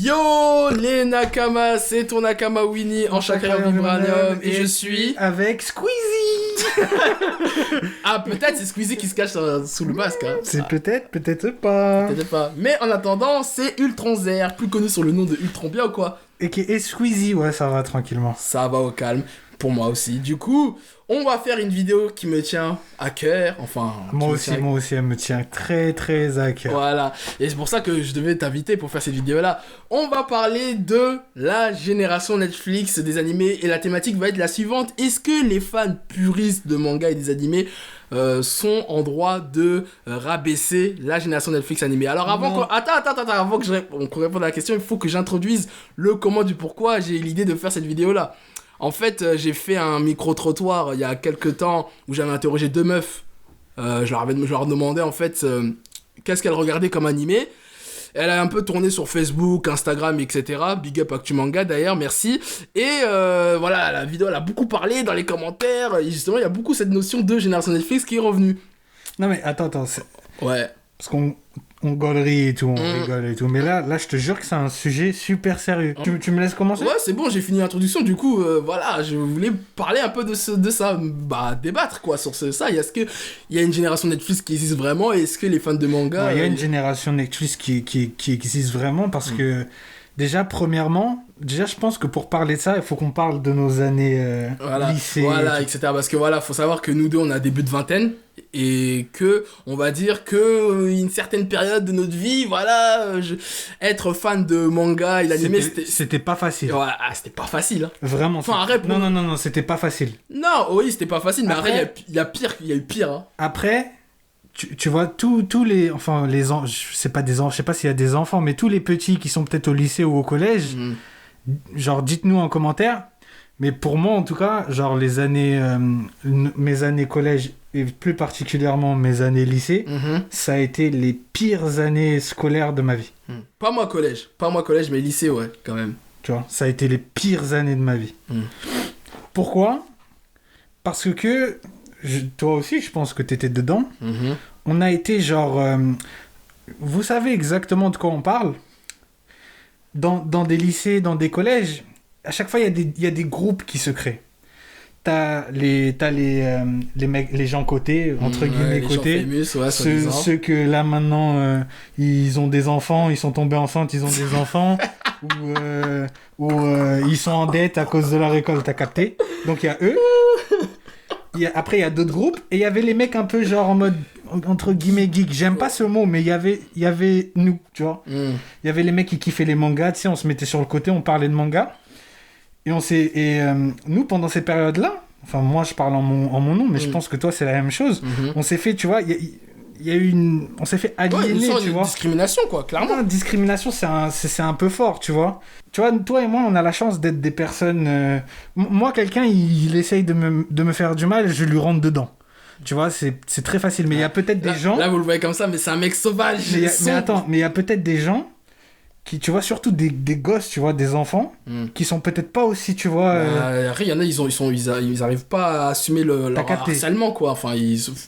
Yo les Nakamas, c'est ton Nakama Winnie en Chakra Vibranium et je suis avec Squeezie. Ah peut-être c'est Squeezie qui se cache sous le masque hein. C'est peut-être pas. Peut-être pas. Mais en attendant, c'est Ultron Zer, plus connu sous le nom de Ultron bien ou quoi. Et Squeezie, ouais ça va tranquillement. Ça va au calme, pour moi aussi. Du coup, on va faire une vidéo qui me tient à cœur, enfin... Moi aussi, elle me tient très très à cœur. Voilà, et c'est pour ça que je devais t'inviter pour faire cette vidéo-là. On va parler de la génération Netflix des animés, et la thématique va être la suivante. Est-ce que les fans puristes de manga et des animés sont en droit de rabaisser la génération Netflix animée? Alors avant qu'on... avant qu'on réponde à la question, il faut que j'introduise le comment du pourquoi j'ai eu l'idée de faire cette vidéo-là. En fait, j'ai fait un micro-trottoir il y a quelques temps où j'avais interrogé deux meufs. Je leur demandais en fait qu'est-ce qu'elles regardaient comme animé. Elle a un peu tourné sur Facebook, Instagram, etc. Big up Actu Manga d'ailleurs, merci. Et voilà, la vidéo elle a beaucoup parlé dans les commentaires. Et justement, il y a beaucoup cette notion de génération Netflix qui est revenue. Non mais attends. Ouais. Parce qu'on gaulerie et tout, on rigole et tout. Mais là, je te jure que c'est un sujet super sérieux. Tu me laisses commencer ? Ouais, c'est bon, j'ai fini l'introduction. Du coup, voilà, je voulais parler un peu de ça. Bah, débattre, quoi, sur ça. Est-ce qu'il y a une génération Netflix qui existe vraiment ? Et est-ce que les fans de manga... Il y a une génération Netflix qui existe vraiment parce que... Premièrement, je pense que pour parler de ça, il faut qu'on parle de nos années lycée. Voilà, etc. Parce que voilà, faut savoir que nous deux, on a début de vingtaine. Et que, on va dire que une certaine période de notre vie, voilà, être fan de manga et l'anime, c'était pas facile. Ouais, c'était pas facile. Hein. Vraiment. Enfin, arrête. Non, c'était pas facile. Non, oui, c'était pas facile, mais après, il y a eu pire. Hein. Après, tu vois, tous les... Enfin, c'est pas des enfants, je sais pas s'il y a des enfants, mais tous les petits qui sont peut-être au lycée ou au collège, genre, dites-nous en commentaire. Mais pour moi, en tout cas, genre, mes années collège, et plus particulièrement mes années lycée, ça a été les pires années scolaires de ma vie. Pas moi collège, mais lycée, ouais, quand même. Tu vois, ça a été les pires années de ma vie. Pourquoi ? Parce que, toi aussi, je pense que t'étais dedans. On a été genre... vous savez exactement de quoi on parle ? Dans des lycées, dans des collèges, à chaque fois, il y a des groupes qui se créent. T'as les mecs, les gens cotés, entre guillemets cotés. Ceux que là maintenant, ils ont des enfants, ils sont tombés enceintes, ils ont des enfants. ou ils sont en dette à cause de la récolte, t'as capté. Donc il y a eux. Après, il y a d'autres groupes. Et il y avait les mecs un peu genre en mode, entre guillemets, geek. J'aime pas ce mot, mais il y avait nous, tu vois. Il y avait les mecs qui kiffaient les mangas, tu sais, on se mettait sur le côté, on parlait de mangas. Et nous, pendant ces périodes-là, enfin, moi, je parle en mon nom, mais je pense que toi, c'est la même chose. On s'est fait, tu vois, il y a eu on s'est fait aliéner, tu vois. Discrimination, quoi, clairement. Non, discrimination, c'est un peu fort, tu vois. Tu vois, toi et moi, on a la chance d'être des personnes... Moi, quelqu'un, il essaye de me faire du mal, je lui rentre dedans. Tu vois, c'est très facile. Mais il y a peut-être des gens... Là, vous le voyez comme ça, mais c'est un mec sauvage. Mais attends, mais il y a peut-être des gens qui, tu vois, surtout des gosses, tu vois, des enfants, qui sont peut-être pas aussi, tu vois... Après, il y en a, ils arrivent pas à assumer leur harcèlement, quoi. Enfin,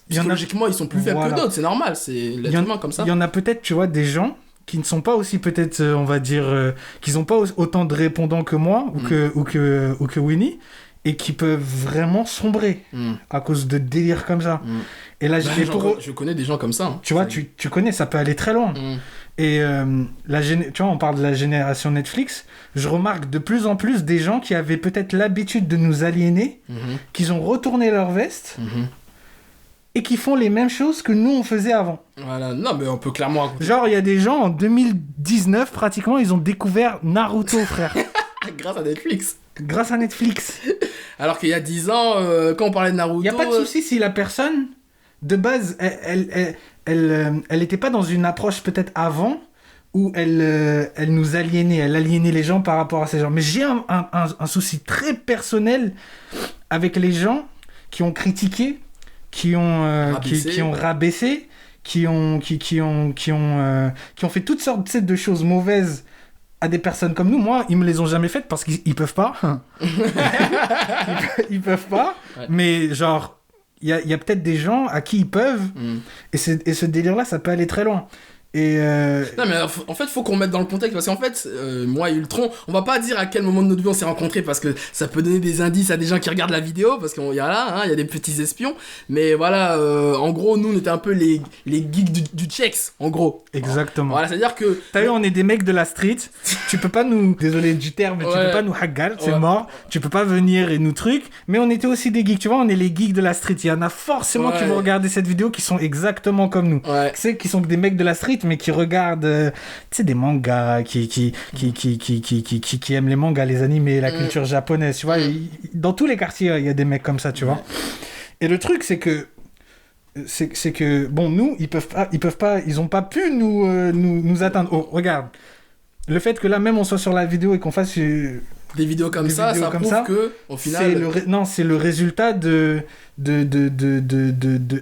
psychologiquement, ils sont plus faibles que d'autres, c'est normal, c'est l'être humain comme ça. Il y en a peut-être, tu vois, des gens qui ne sont pas aussi, peut-être, on va dire, qui n'ont pas autant de répondants que moi, ou que Winnie, et qui peuvent vraiment sombrer à cause de délires comme ça. Et là, je connais des gens comme ça. Hein. Tu vois, tu connais, ça peut aller très loin. Et tu vois, on parle de la génération Netflix. Je remarque de plus en plus des gens qui avaient peut-être l'habitude de nous aliéner, qui ont retourné leur veste et qui font les mêmes choses que nous on faisait avant. Voilà, non mais on peut clairement raconter. Genre, il y a des gens en 2019, pratiquement, ils ont découvert Naruto, frère. Grâce à Netflix. Grâce à Netflix. Alors qu'il y a 10 ans, quand on parlait de Naruto... Il n'y a pas de souci si la personne, de base, elle était pas dans une approche peut-être avant où elle nous aliénait, elle aliénait les gens par rapport à ces gens. Mais j'ai un souci très personnel avec les gens qui ont critiqué, qui ont rabaissé, qui ont fait toutes sortes de choses mauvaises à des personnes comme nous. Moi, ils me les ont jamais faites parce qu'ils peuvent pas. ils peuvent pas. Ouais. Mais genre, il y a peut-être des gens à qui ils peuvent. Et ce délire-là, ça peut aller très loin. Et Non mais en fait faut qu'on mette dans le contexte parce qu'en fait moi et Ultron on va pas dire à quel moment de notre vie on s'est rencontrés parce que ça peut donner des indices à des gens qui regardent la vidéo parce qu'il y a là il y a des petits espions mais voilà en gros nous on était un peu les geeks du checks en gros. Exactement. Voilà c'est à dire que t'as vu on est des mecs de la street, tu peux pas nous désolé du terme mais tu peux pas nous haggal, c'est mort, tu peux pas venir et nous trucs, mais on était aussi des geeks, tu vois, on est les geeks de la street, il y en a forcément qui vont regarder cette vidéo qui sont exactement comme nous, tu sais, qui sont des mecs de la street mais qui regardent tu sais des mangas qui aiment les mangas, les animés, la culture japonaise, tu vois, dans tous les quartiers il y a des mecs comme ça, tu vois. Et le truc c'est que bon nous ils ont pas pu nous atteindre. Oh, regarde, le fait que là même on soit sur la vidéo et qu'on fasse des vidéos comme ça prouve que au final c'est le résultat de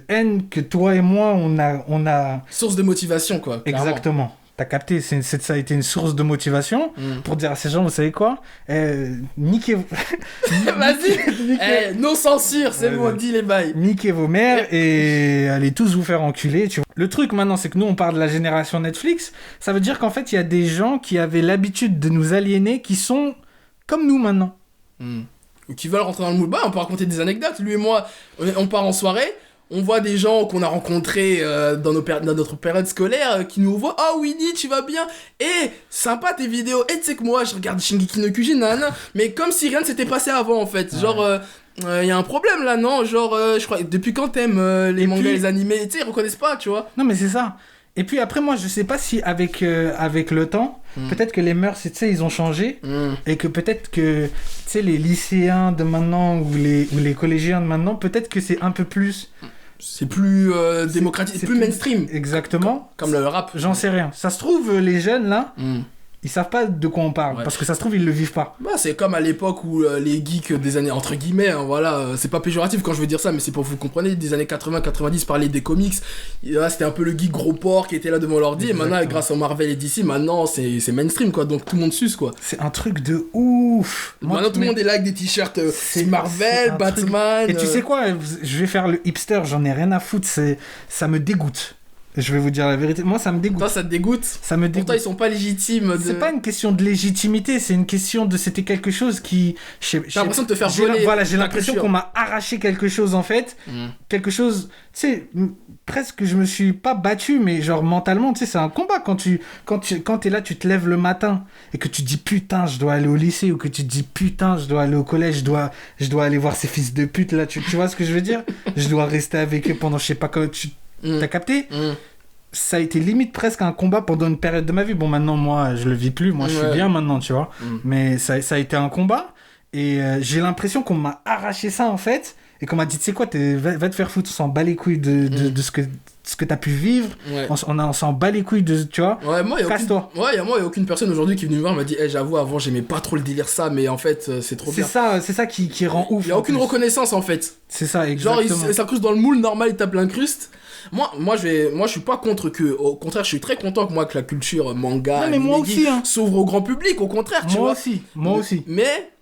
haine que toi et moi on a source de motivation quoi. Clairement. Exactement. T'as capté, ça a été une source de motivation pour dire à ces gens, vous savez quoi, niquez vas-y, non censure, c'est bon, dis les bails. Niquez vos mères et allez tous vous faire enculer, tu vois. Le truc maintenant, c'est que nous, on parle de la génération Netflix, ça veut dire qu'en fait, il y a des gens qui avaient l'habitude de nous aliéner, qui sont comme nous maintenant. Ou qui veulent rentrer dans le moule. Bah, on peut raconter des anecdotes, lui et moi, on part en soirée, on voit des gens qu'on a rencontrés dans notre période scolaire qui nous voient. Oh Winnie, tu vas bien? Sympa tes vidéos. Et tu sais que moi, je regarde Shingeki no Kyojin, mais comme si rien ne s'était passé avant en fait. Genre, y a un problème là, non? Genre, je crois, depuis quand t'aimes les mangas et les animés? Tu sais, ils reconnaissent pas, tu vois. Non, mais c'est ça. Et puis après, moi, je sais pas si avec le temps, peut-être que les mœurs, tu sais, ils ont changé. Et que peut-être que, tu sais, les lycéens de maintenant ou les collégiens de maintenant, peut-être que c'est un peu plus... C'est plus démocratique, c'est plus mainstream. Exactement. Comme le rap. J'en sais rien. Ça se trouve, les jeunes, là, ils savent pas de quoi on parle. Parce que ça se trouve, ils le vivent pas. Bah, c'est comme à l'époque où les geeks des années, entre guillemets, voilà, c'est pas péjoratif quand je veux dire ça, mais c'est pour que vous compreniez, des années 80-90, parler des comics, là, c'était un peu le geek gros porc qui était là devant l'ordi, et maintenant, grâce au Marvel et DC, maintenant, c'est mainstream, quoi, donc tout le monde suce, quoi. C'est un truc de ouf. Maintenant, tout le monde est là avec des t-shirts c'est Marvel, Batman... Et tu sais quoi, je vais faire le hipster, j'en ai rien à foutre, ça me dégoûte. Je vais vous dire la vérité. Moi, ça me dégoûte. Toi, ça te dégoûte? Ça me dégoûte. Pourtant, ils sont pas légitimes. C'est pas une question de légitimité, c'est une question de... C'était quelque chose qui... J'ai l'impression de te faire voler. Voilà, j'ai l'impression qu'on m'a arraché quelque chose, en fait. Quelque chose... Tu sais, presque je me suis pas battu, mais genre mentalement, tu sais, c'est un combat. Quand t'es là, tu te lèves le matin et que tu te dis putain, je dois aller au lycée, ou que tu te dis putain, je dois aller au collège, je dois aller voir ces fils de pute, là. Tu vois ce que je veux dire? Je dois rester avec eux pendant je sais pas quand... T'as capté? Ça a été limite presque un combat pendant une période de ma vie. Bon, maintenant, moi, je le vis plus. Moi, je suis bien maintenant, tu vois. Mais ça a été un combat. Et j'ai l'impression qu'on m'a arraché ça, en fait. Et qu'on m'a dit, tu sais quoi, va te faire foutre. On s'en bat les couilles de ce que t'as pu vivre. On s'en bat les couilles de... Tu vois, casse-toi. Moi, il y a aucune personne aujourd'hui qui est venue me voir et m'a dit, j'avoue, avant, j'aimais pas trop le délire ça, mais en fait, c'est trop bien. C'est ça qui rend ouf. Il y a aucune reconnaissance, en fait. C'est ça, exactement. Genre, il s'incruste dans le moule normal, il tape l'incruste. Moi, je suis pas contre que, au contraire, je suis très content que la culture manga, s'ouvre au grand public, au contraire, tu vois. Moi aussi. Mais,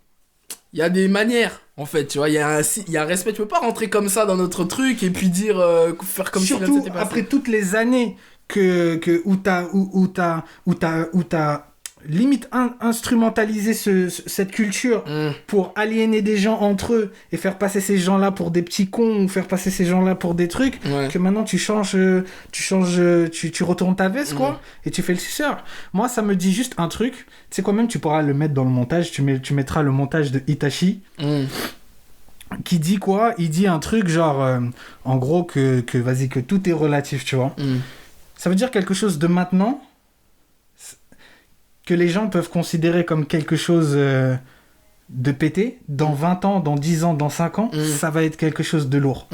il y a des manières, en fait, tu vois, il y a un respect, tu peux pas rentrer comme ça dans notre truc et puis dire, faire comme surtout si rien s'était passé. Après toutes les années où t'as limite instrumentaliser cette culture pour aliéner des gens entre eux et faire passer ces gens-là pour des petits cons ou faire passer ces gens-là pour des trucs, que maintenant tu retournes ta veste quoi et tu fais le suceur. Moi ça me dit juste un truc, tu sais quoi, même tu pourras le mettre dans le montage, tu mettras le montage de Itachi qui dit quoi, il dit un truc genre en gros que vas-y, que tout est relatif, tu vois. Ça veut dire quelque chose de maintenant que les gens peuvent considérer comme quelque chose de pété, dans 20 ans, dans 10 ans, dans 5 ans, ça va être quelque chose de lourd.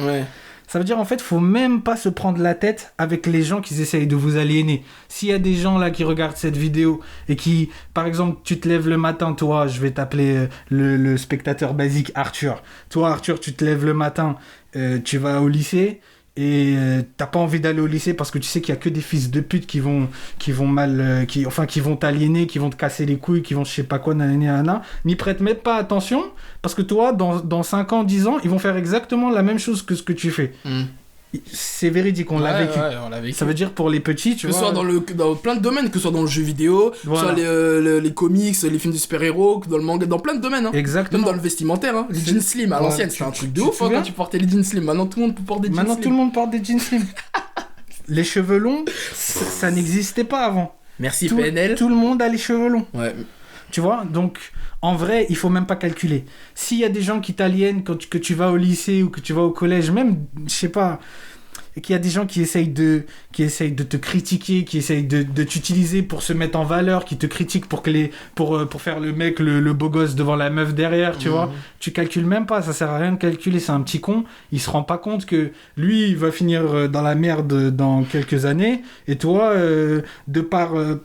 Ça veut dire, en fait, faut même pas se prendre la tête avec les gens qui essayent de vous aliéner. S'il y a des gens là qui regardent cette vidéo et qui, par exemple, tu te lèves le matin, toi, je vais t'appeler le spectateur basique Arthur. Toi, Arthur, tu te lèves le matin, tu vas au lycée... Et t'as pas envie d'aller au lycée parce que tu sais qu'il y a que des fils de pute qui vont t'aliéner, qui vont te casser les couilles, qui vont je sais pas quoi, nanana. N'y prête même pas attention parce que toi, dans 5 ans, 10 ans, ils vont faire exactement la même chose que ce que tu fais. C'est véridique, on l'a vécu. Ouais, on l'a vécu. Ça veut dire pour les petits, tu que vois. ce soit dans plein de domaines, que ce soit dans le jeu vidéo, que ce soit les comics, les films de super-héros, dans le manga, dans plein de domaines. Hein. Exactement. Même dans le vestimentaire. Hein. Les jeans slim à l'ancienne, c'était un truc de ouf quand tu portais les jeans slim. Maintenant tout le monde peut porter des jeans slim. Maintenant tout le monde porte des jeans slim. Les cheveux longs, ça n'existait pas avant. Merci PNL. Tout le monde a les cheveux longs. Ouais. Tu vois, donc en vrai, il faut même pas calculer. S'il y a des gens qui t'aliènent que tu vas au lycée ou que tu vas au collège, même, je sais pas, et qu'il y a des gens qui essayent de te critiquer, qui essayent de t'utiliser pour se mettre en valeur, qui te critiquent pour faire le mec, le beau gosse devant la meuf derrière, tu vois. Tu calcules même pas, ça sert à rien de calculer, c'est un petit con, il se rend pas compte que lui, il va finir dans la merde dans quelques années, et toi,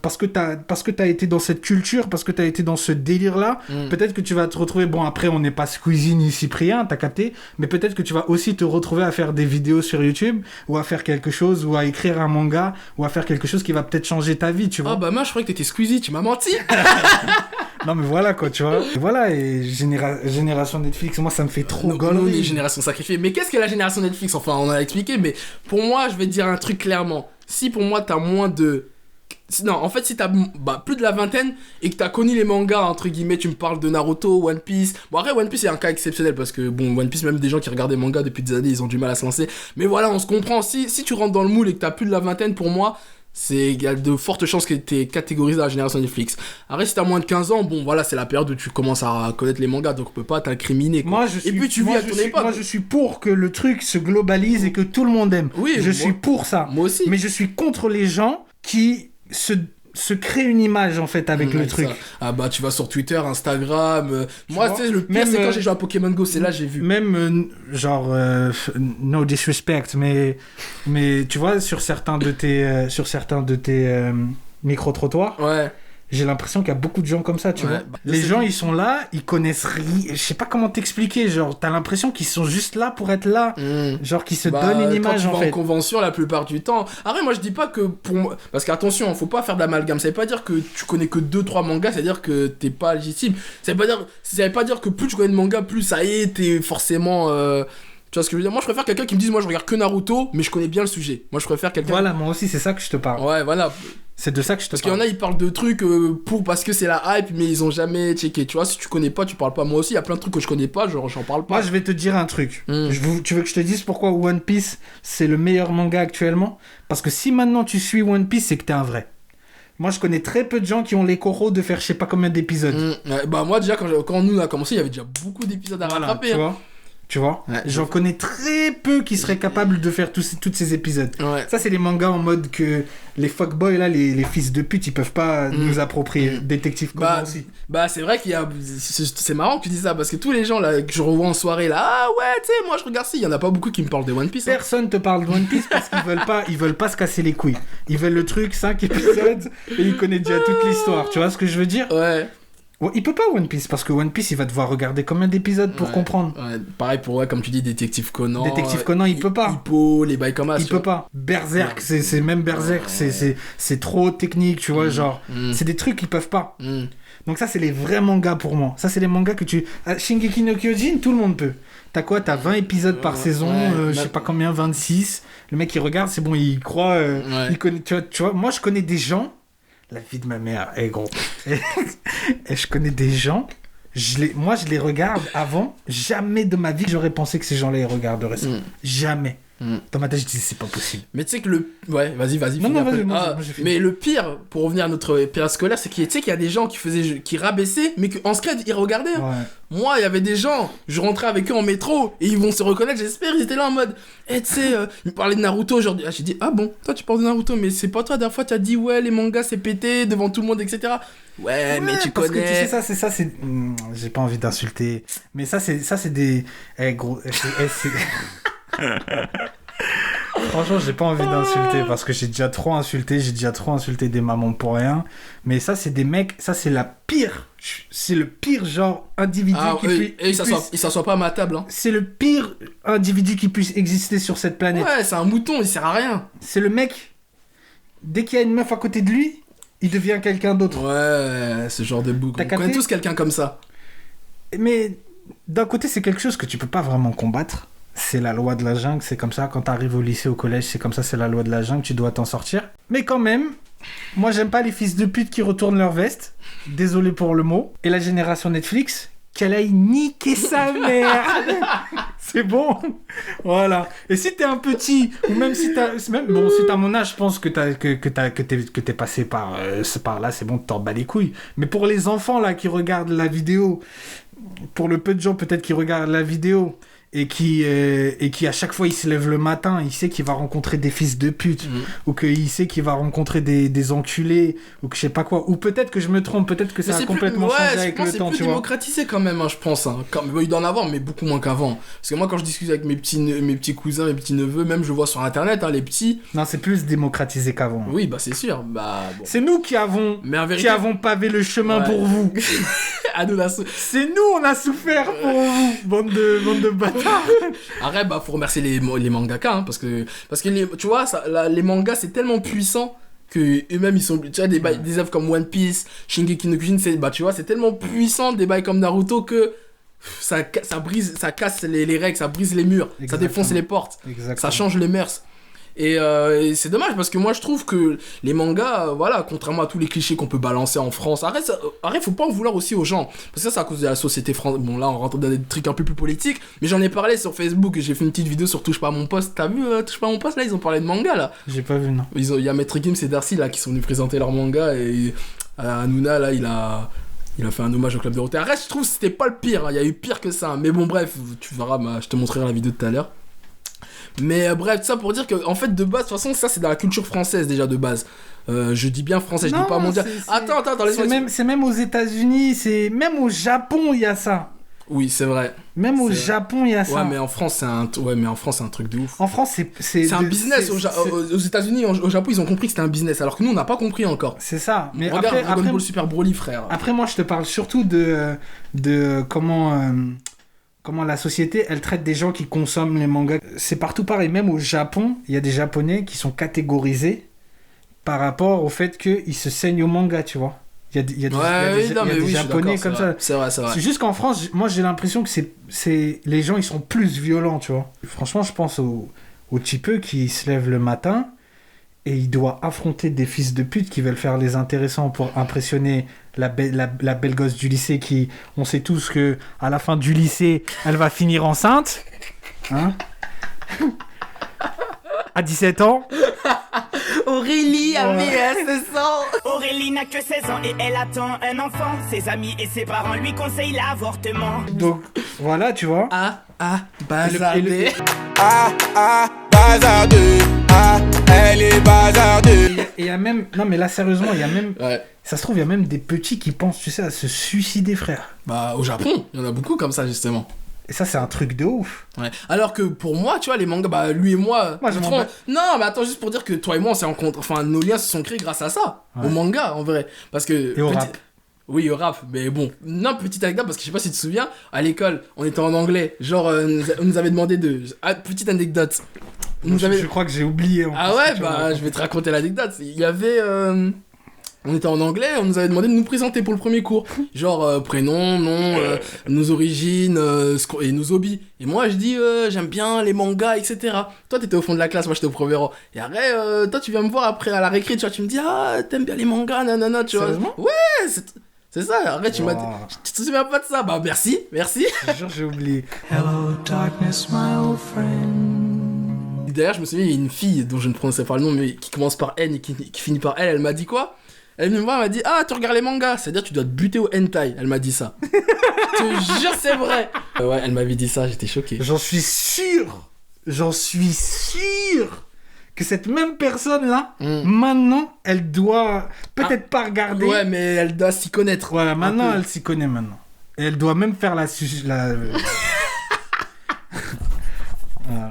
parce que t'as été dans cette culture, parce que t'as été dans ce délire-là, peut-être que tu vas te retrouver, bon après on n'est pas Squeezie ni Cyprien, t'as capté, mais peut-être que tu vas aussi te retrouver à faire des vidéos sur YouTube, ou à faire quelque chose, ou à écrire un manga, ou à faire quelque chose qui va peut-être changer ta vie, tu vois. Ah bah moi je croyais que t'étais Squeezie, tu m'as menti. Non mais voilà quoi, tu vois. Et voilà, et génération Netflix, moi ça me fait trop gaulerie. Nous, les générations sacrifiées. Mais qu'est-ce que la génération Netflix? Enfin, on a expliqué, mais pour moi, je vais te dire un truc clairement. Si pour moi t'as moins de... Non, en fait, si t'as plus de la vingtaine et que t'as connu les mangas, entre guillemets, tu me parles de Naruto, One Piece. Bon, après, One Piece, c'est un cas exceptionnel parce que, bon, One Piece, même des gens qui regardent des mangas depuis des années, ils ont du mal à se lancer. Mais voilà, on se comprend. Si tu rentres dans le moule et que t'as plus de la vingtaine, pour moi, il y a de fortes chances que t'es catégorisé dans la génération Netflix. Après, si t'as moins de 15 ans, bon, voilà, c'est la période où tu commences à connaître les mangas, donc on peut pas t'incriminer, quoi. Moi, et puis, tu vis à ton époque. Moi, je suis pour que le truc se globalise et que tout le monde aime. Oui, je suis pour ça. Moi aussi. Mais je suis contre les gens qui se créent une image en fait avec le truc. Ça. Ah bah tu vas sur Twitter, Instagram. Moi tu sais le pire c'est quand j'ai joué à Pokémon Go, c'est là j'ai vu. Même genre no disrespect, mais tu vois sur certains de tes micro-trottoirs. Ouais. J'ai l'impression qu'il y a beaucoup de gens comme ça, tu vois. Bah, les gens, ils sont là, ils connaissent rien. Je sais pas comment t'expliquer. Genre, t'as l'impression qu'ils sont juste là pour être là. Genre, qu'ils se donnent une image, en fait. En convention, la plupart du temps. Après, moi, je dis pas que pour moi... Parce qu'attention, faut pas faire de l'amalgame. Ça veut pas dire que tu connais que 2-3 mangas, c'est-à-dire que t'es pas légitime. Ça veut pas dire que plus tu connais de mangas, plus ça y est, t'es forcément... Tu vois ce que je veux dire? Moi, je préfère quelqu'un qui me dise, moi, je regarde que Naruto, mais je connais bien le sujet. Moi, je préfère quelqu'un... Voilà, moi aussi, c'est ça que je te parle. Ouais, voilà. C'est de ça que je te Parce parle. qu'il y en a, ils parlent de trucs parce que c'est la hype, mais ils ont jamais checké. Tu vois, si tu connais pas, tu parles pas. Moi aussi, il y a plein de trucs que je connais pas, genre j'en parle pas. Moi, je vais te dire un truc. Tu veux que je te dise pourquoi One Piece, c'est le meilleur manga actuellement? Parce que si maintenant tu suis One Piece, c'est que t'es un vrai. Moi, je connais très peu de gens qui ont les coraux de faire je sais pas combien d'épisodes. Ouais, bah moi, déjà, quand nous on a commencé, il y avait déjà beaucoup d'épisodes à rattraper. Tu vois, ouais, j'en connais très peu qui seraient capables de faire tous ces épisodes. Ouais. Ça, c'est les mangas en mode que les fuckboys, là, les fils de pute, ils peuvent pas nous approprier. Détective Conan aussi. Bah, c'est vrai qu'il y a... C'est marrant que tu dis ça, parce que tous les gens là, que je revois en soirée, là, ah ouais, tu sais, moi je regarde ça, il y en a pas beaucoup qui me parlent de One Piece. Personne te parle de One Piece parce qu'ils veulent pas se casser les couilles. Ils veulent le truc, 5 épisodes, et ils connaissent déjà toute l'histoire. Tu vois ce que je veux dire? Ouais. Il peut pas One Piece parce que One Piece il va devoir regarder combien d'épisodes pour comprendre. Ouais, pareil pour comme tu dis Détective Conan. Détective Conan il peut pas. Hippo, les bails comme ça. Il peut pas. Berserk c'est même Berserk c'est trop technique tu vois genre c'est des trucs qu'ils peuvent pas. Donc ça c'est les vrais mangas pour moi. Ça c'est les mangas que tu Shingeki no Kyojin tout le monde peut. T'as quoi? T'as 20 épisodes par saison, je sais pas combien 26. Le mec il regarde c'est bon il croit il connaît tu vois moi je connais des gens. La vie de ma mère, gros. Et je connais des gens, moi je les regarde avant, jamais de ma vie j'aurais pensé que ces gens-là ils regarderaient ça. Jamais. Dans ma tête, je disais, c'est pas possible. Mais tu sais que le... Ouais, vas-y. Non, vas-y, moi, mais le pire, pour revenir à notre période scolaire, c'est qu'il y a des gens qui rabaissaient, mais qu'en scred, ils regardaient. Hein. Ouais. Moi, il y avait des gens, je rentrais avec eux en métro, et ils vont se reconnaître, j'espère, ils étaient là en mode... tu sais, ils me parlaient de Naruto aujourd'hui. J'ai dit, ah bon, toi tu parles de Naruto, mais c'est pas toi, la dernière fois, tu as dit, ouais, les mangas, c'est pété, devant tout le monde, etc. Ouais, mais tu parce connais... que tu sais, ça, c'est... j'ai pas envie d'insulter. Mais ça, c'est des... gros... Franchement, j'ai pas envie d'insulter parce que j'ai déjà trop insulté des mamans pour rien. Mais ça, c'est des mecs, ça, c'est le pire genre individu il s'assoit pas à ma table. Hein. C'est le pire individu qui puisse exister sur cette planète. Ouais, c'est un mouton, il sert à rien. C'est le mec, dès qu'il y a une meuf à côté de lui, il devient quelqu'un d'autre. Ouais, ce genre de bougre. On connaît tous quelqu'un comme ça. Mais d'un côté, c'est quelque chose que tu peux pas vraiment combattre. c'est la loi de la jungle, c'est comme ça. Quand t'arrives au lycée, au collège, c'est comme ça, c'est la loi de la jungle, tu dois t'en sortir. Mais quand même, moi, j'aime pas les fils de pute qui retournent leur veste. Désolé pour le mot. Et la génération Netflix, qu'elle aille niquer sa mère. C'est bon. Voilà. Et si t'es un petit, ou même si t'as... Bon, si t'as mon âge, je pense que t'es passé par là, c'est bon, t'en bats les couilles. Mais pour les enfants, là, qui regardent la vidéo, pour le peu de gens, peut-être, qui regardent la vidéo... Et qui à chaque fois il se lève le matin, il sait qu'il va rencontrer des fils de pute, ou qu'il sait qu'il va rencontrer des enculés, ou que je sais pas quoi, ou peut-être que je me trompe, peut-être que ça a complètement changé avec le temps, tu vois. C'est plus démocratisé quand même, hein, je pense. Hein. Il doit en avoir, mais beaucoup moins qu'avant. Parce que moi, quand je discute avec mes petits cousins, mes petits neveux, même je vois sur internet, hein, les petits. Non, c'est plus démocratisé qu'avant. Oui, bah c'est sûr. Bah, bon. C'est nous qui avons pavé le chemin pour vous. C'est nous, on a souffert pour vous, bande de bâtards. Arrête, bah faut remercier les mangaka, hein, parce que tu vois, les mangas c'est tellement puissant que eux-mêmes ils sont, tu vois, des œuvres comme One Piece, Shingeki no Kyojin, tu vois, c'est tellement puissant, des bails comme Naruto que ça brise, ça casse les règles, ça brise les murs, ça défonce les portes, ça change les mœurs. Et c'est dommage parce que moi je trouve que les mangas, voilà, contrairement à tous les clichés qu'on peut balancer en France, arrête, faut pas en vouloir aussi aux gens. Parce que ça, c'est à cause de la société française. Bon, là, on rentre dans des trucs un peu plus politiques, mais j'en ai parlé sur Facebook, j'ai fait une petite vidéo sur Touche pas à mon poste. T'as vu Touche pas à mon poste, là, ils ont parlé de manga, là. J'ai pas vu, non. Il y a Maître Gims et Darcy, là, qui sont venus présenter leur manga, et Hanouna, là, il a fait un hommage au Club Dorothée. Arrête, je trouve que c'était pas le pire, hein. Il y a eu pire que ça. Mais bon, bref, tu verras, je te montrerai la vidéo tout à l'heure. Mais bref, ça pour dire que en fait de base, de toute façon ça c'est dans la culture française déjà de base. Je dis bien français, je dis pas mondial. Attends, c'est même aux États-Unis, c'est même au Japon il y a ça. Oui, c'est vrai. Même au Japon, il y a ça. Ouais, mais en France, c'est un truc de ouf. En France, c'est un business. Aux États-Unis, au Japon, ils ont compris que c'était un business, alors que nous, on n'a pas compris encore. C'est ça. Mais regarde Dragon Ball Super Broly, frère. Après, moi, je te parle surtout de comment la société, elle traite des gens qui consomment les mangas. C'est partout pareil. Même au Japon, il y a des Japonais qui sont catégorisés par rapport au fait qu'ils se saignent au manga, tu vois. Il y a des Japonais comme ça. C'est vrai. C'est juste qu'en France, moi, j'ai l'impression que les gens, ils sont plus violents, tu vois. Franchement, je pense au typeux qui se lève le matin et il doit affronter des fils de pute qui veulent faire les intéressants pour impressionner la belle gosse du lycée qui, on sait tous que à la fin du lycée, elle va finir enceinte. Hein? À 17 ans. Aurélie avait 16 ans. Aurélie n'a que 16 ans et elle attend un enfant. Ses amis et ses parents lui conseillent l'avortement. Donc, voilà, tu vois. Bazardé. Bazardeux. Elle est bazardeux. Et il y a même... Non, mais là, sérieusement, il y a même... Ouais. Ça se trouve, il y a même des petits qui pensent, tu sais, à se suicider, frère. Bah, au Japon, il y en a beaucoup comme ça, justement. Et ça, c'est un truc de ouf. Ouais. Alors que pour moi, tu vois, les mangas, bah, lui et moi... Non, mais attends, juste pour dire que toi et moi, on s'est rencontrés... Enfin, nos liens se sont créés grâce à ça. Ouais. Au manga, en vrai. Parce que... Et au rap. Oui, au rap, mais bon, non, petite anecdote, parce que je sais pas si tu te souviens, à l'école, on était en anglais, genre, on nous avait demandé petite anecdote. Je crois que j'ai oublié. Je vais te raconter l'anecdote. Il y avait... On était en anglais, on nous avait demandé de nous présenter pour le premier cours. Genre, prénom, nom, nos origines, et nos hobbies. Et moi, je dis, j'aime bien les mangas, etc. Toi, t'étais au fond de la classe, moi, j'étais au premier rang. Et après, toi, tu viens me voir après à la récré, tu vois, tu me dis, t'aimes bien les mangas, nanana, tu vois. Sérieusement ? Ouais, c'est ça. Après, tu m'as dit, tu te souviens pas de ça? Bah, merci. Je te jure, j'ai oublié. Hello, darkness, my old friend. D'ailleurs, je me souviens, il y a une fille dont je ne prononçais pas le nom, mais qui commence par N et qui finit par L. Elle m'a dit quoi? Elle est venue me voir, elle m'a dit, tu regardes les mangas, c'est-à-dire tu dois te buter au hentai. Elle m'a dit ça. Je te jure, c'est vrai. Ouais, elle m'avait dit ça, j'étais choqué. J'en suis sûr que cette même personne-là, maintenant, elle doit peut-être pas regarder. Ouais, mais elle doit s'y connaître. Voilà, maintenant, elle s'y connaît maintenant. Et elle doit même faire la... Voilà.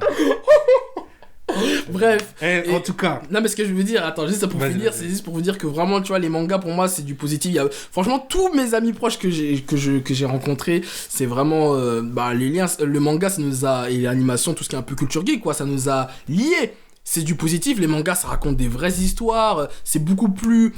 Bref. En tout cas. Non, mais ce que je veux dire, attends, juste pour finir, c'est juste pour vous dire que vraiment, tu vois, les mangas pour moi, c'est du positif. Franchement, tous mes amis proches que j'ai rencontrés, c'est vraiment les liens. Le manga, ça nous a. Et l'animation, tout ce qui est un peu culture geek, quoi, ça nous a liés. C'est du positif, les mangas ça raconte des vraies histoires, c'est beaucoup plus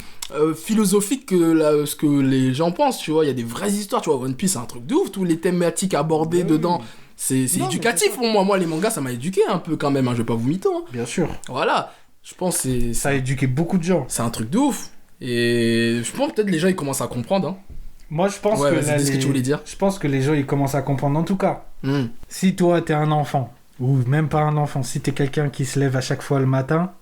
philosophique que ce que les gens pensent, tu vois, il y a des vraies histoires, tu vois, One Piece c'est un truc de ouf, tous les thématiques abordées dedans, C'est Non, mais éducatif c'est pour moi. Moi, les mangas, ça m'a éduqué un peu quand même. Hein. Je vais pas vous mytho. Hein. Bien sûr. Voilà. Je pense que Ça a éduqué beaucoup de gens. c'est un truc de ouf. Et je pense peut-être les gens ils commencent à comprendre. Hein. Moi, je pense Ouais, que vas-y, là, dis ce que tu voulais dire. je pense que les gens, ils commencent à comprendre. En tout cas, Hmm. si toi, t'es un enfant, ou même pas un enfant, si t'es quelqu'un qui se lève à chaque fois le matin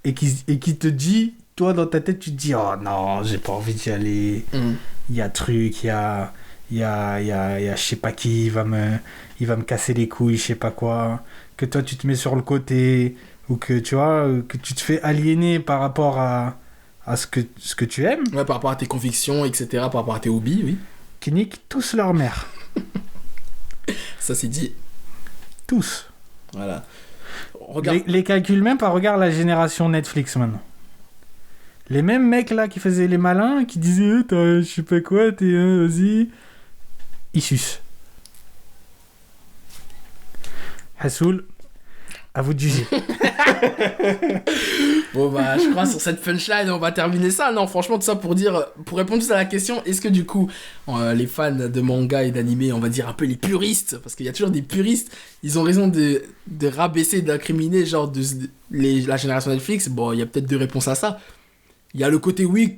et qui te dit, toi, dans ta tête, tu te dis, oh non, j'ai pas envie d'y aller. Hmm. Il y a truc, il y a je sais pas qui, il va me casser les couilles, je sais pas quoi. Que toi, tu te mets sur le côté, ou que, tu vois, que tu te fais aliéner par rapport à ce que tu aimes, Ouais, par rapport à tes convictions, etc. Par rapport à tes hobbies, oui. qui niquent tous leur mère. Ça c'est dit. Tous. Voilà. Regarde. Les calculs même pas, regarde la génération Netflix maintenant. Les mêmes mecs là qui faisaient les malins, qui disaient t'as je sais pas quoi, t'es vas-y. Ils sucent. Hassoul, à vous de juger. Bon bah je crois sur cette punchline on va terminer ça. Non franchement tout ça pour dire, pour répondre juste à la question, est-ce que du coup les fans de manga et d'anime, on va dire un peu les puristes, parce qu'il y a toujours des puristes, ils ont raison de rabaisser, d'incriminer genre la génération Netflix. Bon il y a peut-être deux réponses à ça. Il y a le côté oui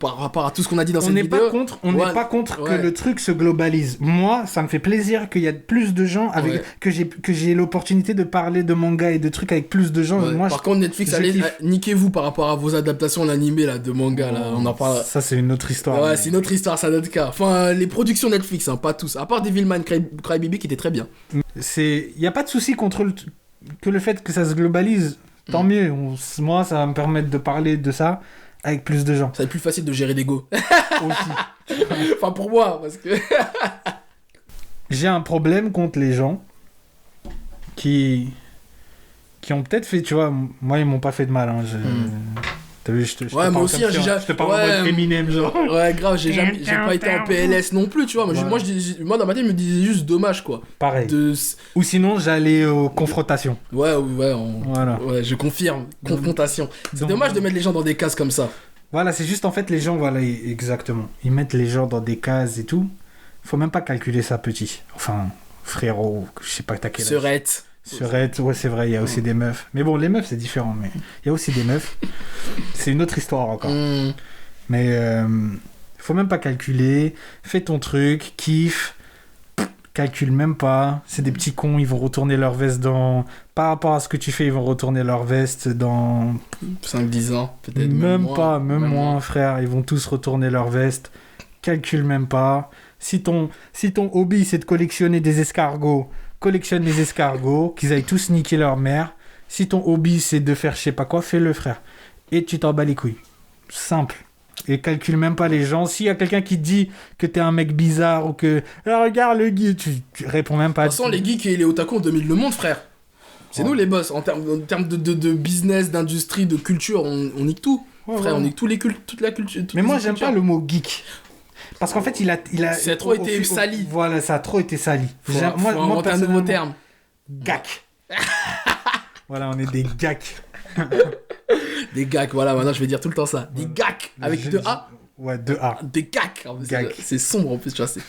par rapport à tout ce qu'on a dit dans On cette n'est vidéo. on n'est pas contre que ouais. le truc se globalise. Moi, ça me fait plaisir qu'il y a plus de gens avec Ouais. que j'ai l'opportunité de parler de manga et de trucs avec plus de gens. Ouais. Moi, Par contre Netflix, je allez kiffe. niquez-vous par rapport à vos adaptations en animé là, de manga là, on en parle. Ça, c'est une autre histoire. Ouais, mais- c'est une autre histoire, c'est un autre cas. Enfin, les productions Netflix, hein, pas tous. À part Devilman Crybaby qui était très bien. Il n'y a pas de souci contre que le fait que ça se globalise. Tant mieux. Moi, ça va me permettre de parler de ça avec plus de gens. Ça va être plus facile de gérer l'ego. Aussi. Enfin, pour moi, parce que. J'ai un problème contre les gens qui ont peut-être fait, tu vois, moi, ils m'ont pas fait de mal. Hein, T'as vu, je te Ouais, parle moi aussi, comme hein, ça, j'ai jamais- je te parle ouais, en mode Eminem, genre. Ouais, grave, j'ai pas été en PLS non plus, tu vois. Ouais. Moi, dans ma tête, je me disais juste dommage, quoi. Pareil. De... Ou sinon, j'allais aux confrontations. Ouais, Voilà. ouais, je confirme. Confrontation. C'est Donc- dommage de mettre les gens dans des cases comme ça. Voilà, c'est juste en fait les gens, voilà, exactement. Ils mettent les gens dans des cases et tout. Faut même pas calculer ça petit. Enfin, frérot, je sais pas t'as quel âge. Serette. Surette, ouais, c'est vrai, il y a aussi des meufs. Mais bon, les meufs, c'est différent, mais il y a aussi des meufs. C'est une autre histoire encore. Mais faut même pas calculer. Fais ton truc, kiffe. Calcule même pas. C'est des petits cons, ils vont retourner leur veste dans... Par rapport à ce que tu fais, ils vont retourner leur veste dans... 5-10 ans, peut-être. Même moins. pas, même moins, frère. Ils vont tous retourner leur veste. Calcule même pas. Si ton hobby, c'est de collectionner des escargots, collectionne les escargots, qu'ils aillent tous niquer leur mère. Si ton hobby, c'est de faire je sais pas quoi, fais-le, frère. Et tu t'en bats les couilles. Simple. Et calcule même pas les gens. S'il y a quelqu'un qui te dit que t'es un mec bizarre ou que... Ah, regarde le geek, tu réponds même pas. De toute façon, les geeks et les otaku, on domine le monde, frère. C'est Ouais. nous les boss. En termes de business, d'industrie, de culture, on nique tout. Ouais, Frère, ouais. on nique tous les toute la culture. toutes Mais les moi, j'aime cultures. pas le mot geek. Parce qu'en fait, il a Ça a trop été sali. Voilà, ça a trop été sali. Faut inventer un nouveau personnellement, terme. Gac. Voilà, on est des gacs. Des gacs, voilà, maintenant je vais dire tout le temps ça. Des gacs avec deux A. Ouais, 2A. Des gacs. En plus, Gac. c'est sombre en plus, tu vois. C'est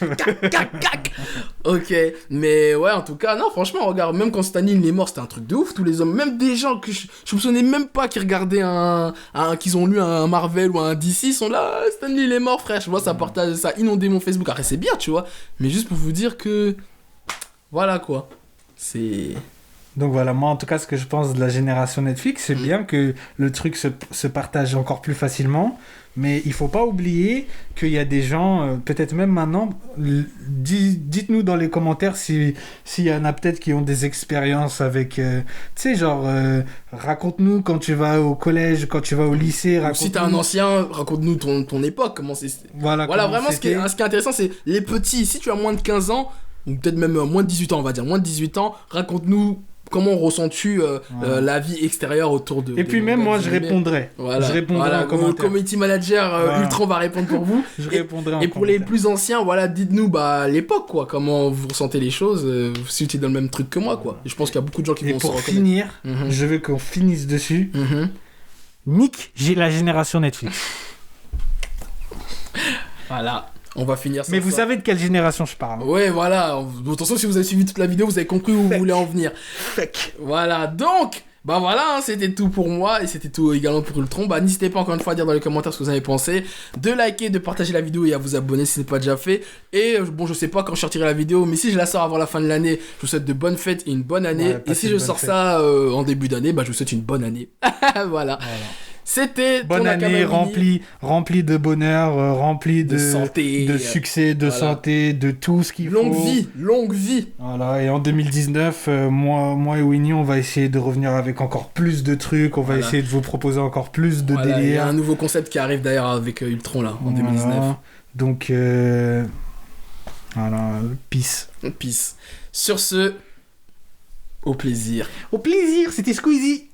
gac. Ok, mais ouais, en tout cas, non, franchement, regarde, même quand Stan Lee il est mort, c'était un truc de ouf. Tous les hommes, même des gens que je soupçonnais même pas qui regardaient qu'ils ont lu un Marvel ou un DC, sont là. Ah, Stan Lee il est mort, frère. Je vois, ça inondait mon Facebook. Après, c'est bien, tu vois. Mais juste pour vous dire que. Voilà quoi. C'est. Donc voilà, moi en tout cas, ce que je pense de la génération Netflix, c'est bien que le truc se partage encore plus facilement. Mais il faut pas oublier qu'il y a des gens, peut-être même maintenant, dites-nous dans les commentaires s'il y en a peut-être qui ont des expériences avec, tu sais, genre, raconte-nous quand tu vas au collège, quand tu vas au lycée, Si t'es un ancien, raconte-nous ton époque, comment c'est. Voilà Voilà, comment vraiment, ce qui est intéressant, c'est les petits. Si tu as moins de 15 ans, ou peut-être même moins de 18 ans, on va dire, moins de 18 ans, raconte-nous comment ressens-tu la vie extérieure autour de. Et puis même moi, je répondrai. Voilà. Je répondrai en Le commentaire. community manager Voilà. Ultron va répondre pour vous. Je répondrai en Et pour les commentaire. plus anciens, voilà, dites-nous l'époque, quoi. Comment vous ressentez les choses, si tu es dans le même truc que moi, quoi. Et je pense qu'il y a beaucoup de gens qui Et vont se pour reconnaître. finir, Mhm. je veux qu'on finisse dessus. Mhm. Nick, j'ai la génération Netflix. Voilà. On va finir ça. Mais vous savez de quelle génération je parle. Ouais, voilà. De toute façon, si vous avez suivi toute la vidéo, vous avez compris où vous voulez en venir. Voilà, donc... Bah voilà, hein, c'était tout pour moi et c'était tout également pour Ultron. Bah n'hésitez pas encore une fois à dire dans les commentaires ce que vous avez pensé, de liker, de partager la vidéo et à vous abonner si ce n'est pas déjà fait. Et bon, je sais pas quand je sortirai la vidéo, mais si je la sors avant la fin de l'année, je vous souhaite de bonnes fêtes et une bonne année. Ouais, et si je sors ça en début d'année, bah je vous souhaite une bonne année. Voilà. C'était bonne année remplie de bonheur, remplie de santé, de succès, de santé, de tout ce qu'il faut. Longue vie. Voilà, et en 2019, moi et Winnie, on va essayer de revenir avec encore plus de trucs, on va essayer de vous proposer encore plus de délire. Il y a un nouveau concept qui arrive d'ailleurs avec Ultron là, en 2019. Donc, voilà, peace. Sur ce, au plaisir. Au plaisir, c'était Squeezie.